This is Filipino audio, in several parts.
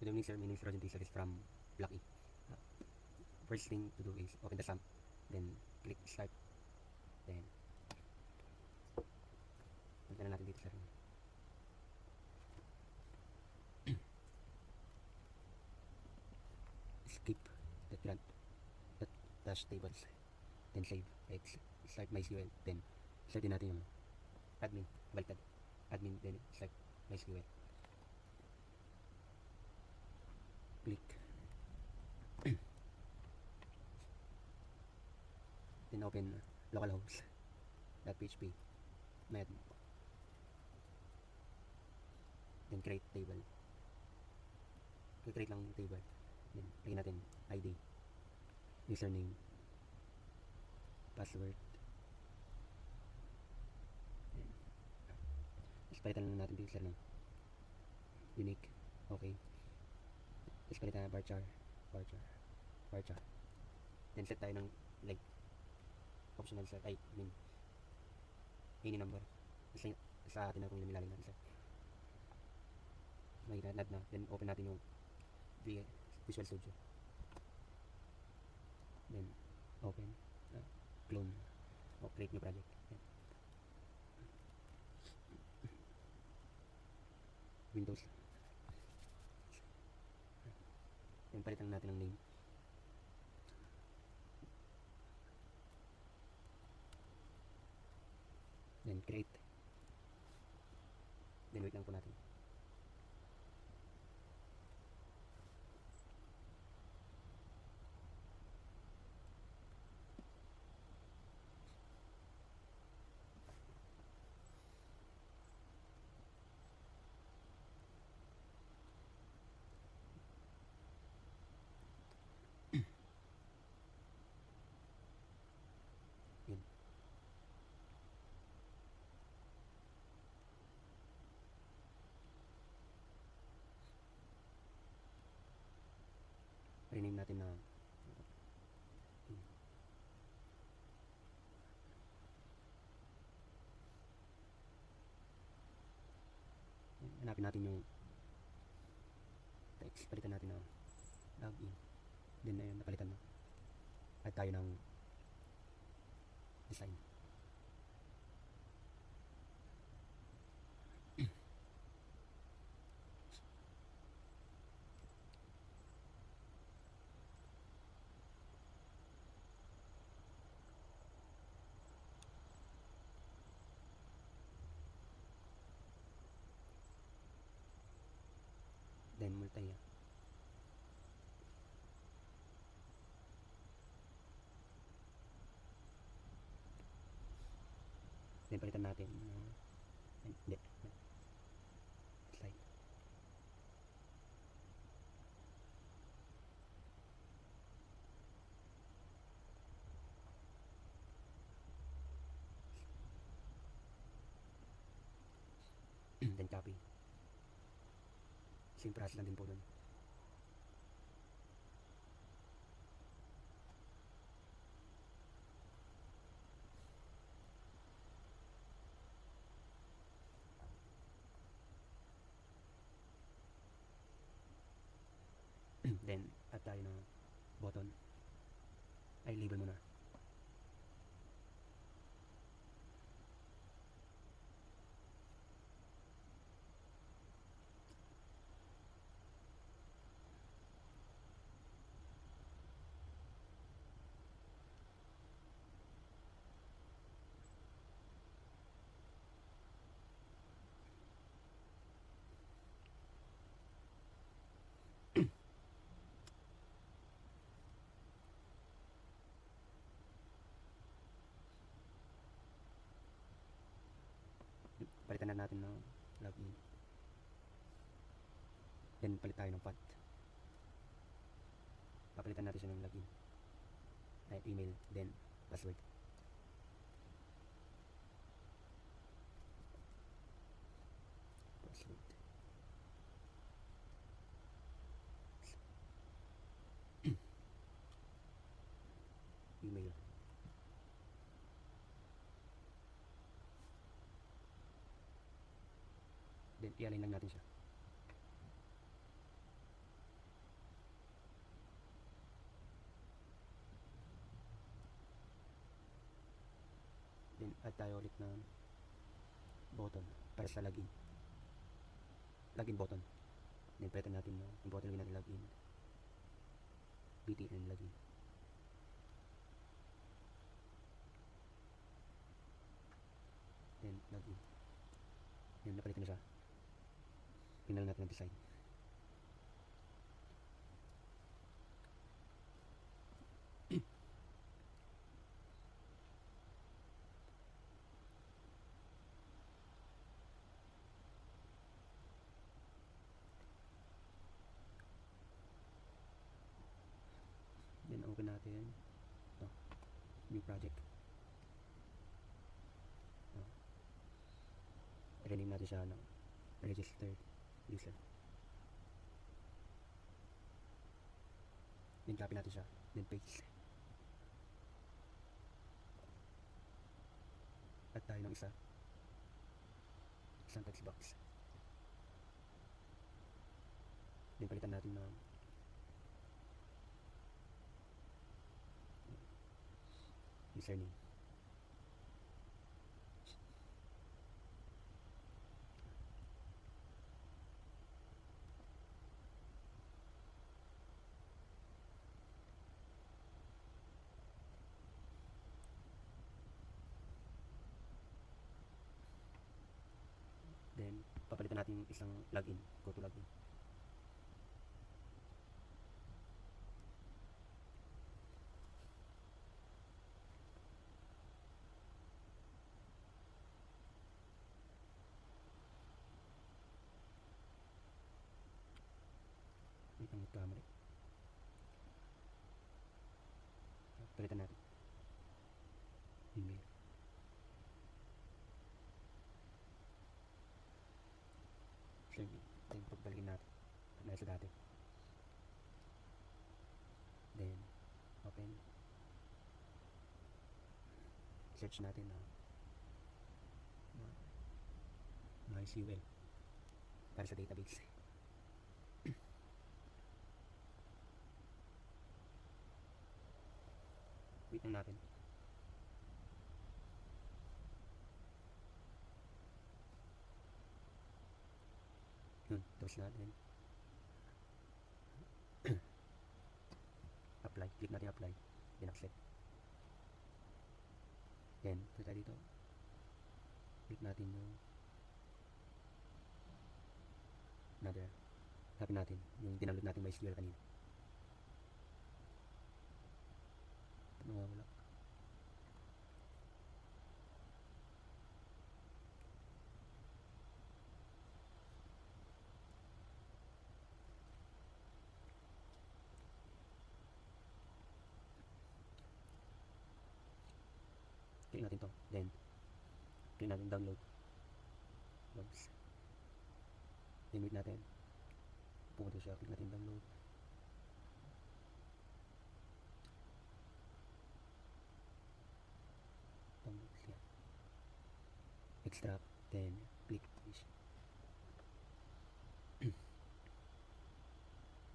Good evening, sir. My name is Roger Diesel is from Block E. Uh, First thing to do is open the sump, then click start, then punta na natin dito sa room. Skip that grant that dash tables, then save. Start MySQL, then start din natin yung admin, baliktad. Admin, then start MySQL. Click. Then open localhost.php med, then create table. Create lang table, then lagyan natin ID, username, password, then tapos palitan lang natin dito ng unique. Okay, tapos palitan na varchar, then set tayo ng like optional set, any number sa atin na kung nilalagay natin sa may nad na. Then open natin yung Visual Studio, then open, clone, create new project. Windows, then palitan natin ng name, then create, then wait lang po natin. Yun. Rename natin na hanapin natin yung text, palitan natin na login, then ayun, napalitan na. Add tayo ng design, then multi, then palitan natin hindi, slide, then copy. Same process lang din po dun. Then add tayo ng button, ay label muna. Palitan na natin ng login, then palit tayo ng font, papalitan natin siya ng login, email, then password. Email, then i-align lang natin siya. Click tayo ulit ng button para sa login. Login button. Then pwede natin yung button natin login. BTN login. Then login. Yan, napalitan na siya. Tingnan natin ang design. Then open natin ito, new project. Rename natin siya ng registered user. Then copy natin siya, then paste. At tayo ng isang text box. Then palitan natin ng username. Then papalitan natin yung isang login. Go to login. Wait, ang nagkamali. Palitan natin. Email. Then pagbalikin natin. Nasa dati. Then open. Search natin na MySQL para sa database. Wait lang natin. Yun, tapos natin. Apply. Click natin apply. Then accept. Then, punta tayo dito. Click natin yung another. Hanapin natin yung download natin MySQL kanina. Nawawala. Click natin to. Then, click natin download. Logs. Then, wait natin. Pumunta siya. Click natin download. Download siya. Extract. Then, click finish.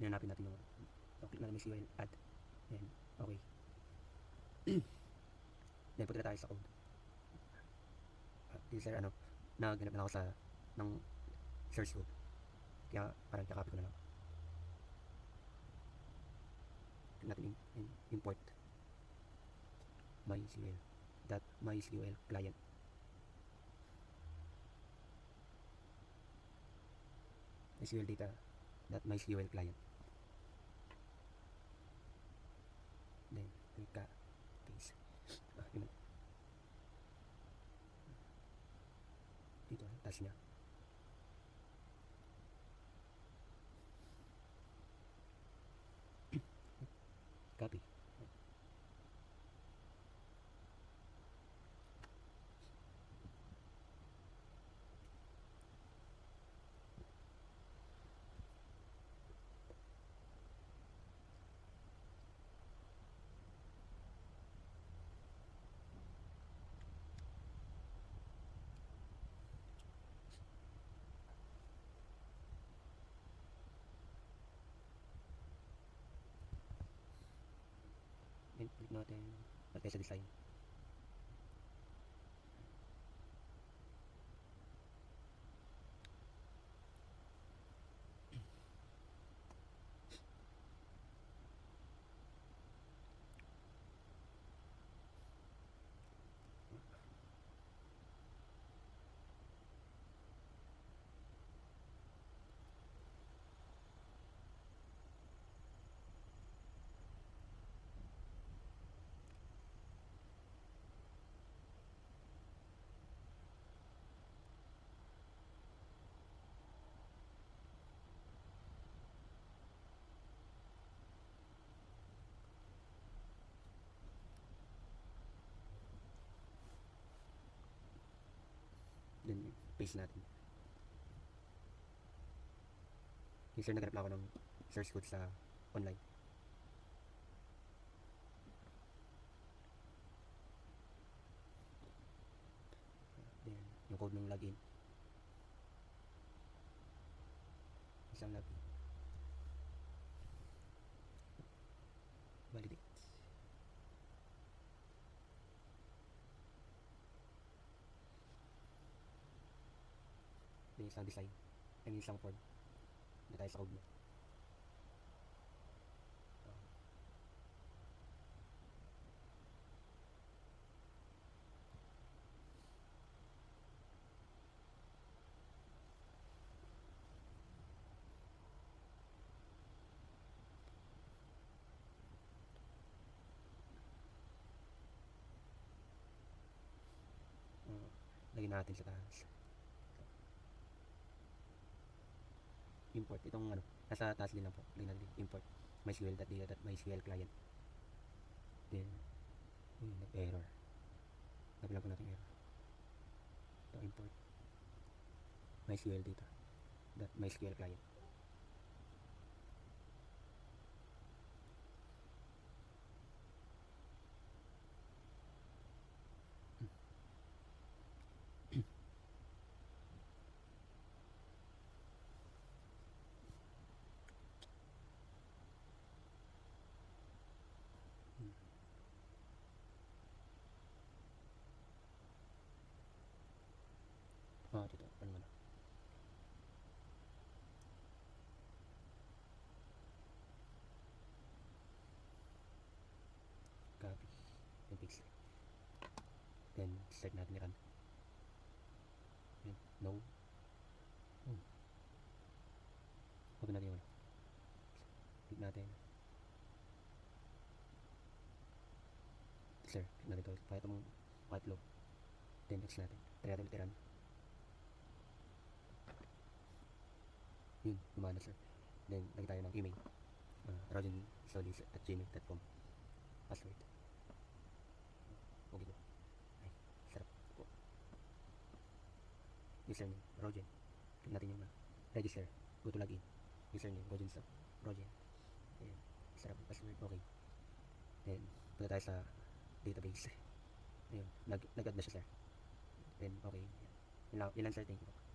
Hanapin natin yung click natin MySQL add. Then, okay. Then, punta na tayo sa code. User, naghanap na ako ng source code. Kaya, parang kakapit ko na lang. Click natin import MySQL client. MySQL data.mysql client. Then, click ka. Paste. Yun. Dito, task niya. Copy. Then, click natin. At sa design. paste natin. Yung sir, naghanap lang ako ng source code sa online. Then, yung code ng login. Isang login. Validate. Then, isang design. I mean, isang form. Na tayo sa code mo. Lagyan natin sa taas. Import. Itong ano, nasa taas din lang po. Lagyan natin import mysql.data.mysql client. Then, nag-error. Naglag po natin error. Ito, import mysql data.mysql client. Dito, ano mo na. Copy. Then, paste. Then, start natin i-run. No. Open natin yung ano. Click natin. Sir, click natin ito. Pakita mong white low. Then, next natin. Try natin ulit i-run. Yun, gumana sir. Then, lagay tayo ng email. rogensolis@gmail.com. Password. Okay po. Ay, sarap po. Username, Rogen. Click natin yung register. Go to login. Username, Rogen. Ayan, sarap. Password, okay. Then, punta tayo sa database. Ayun, nag-add na siya sir. Then, okay. Yun lang sir, thank you.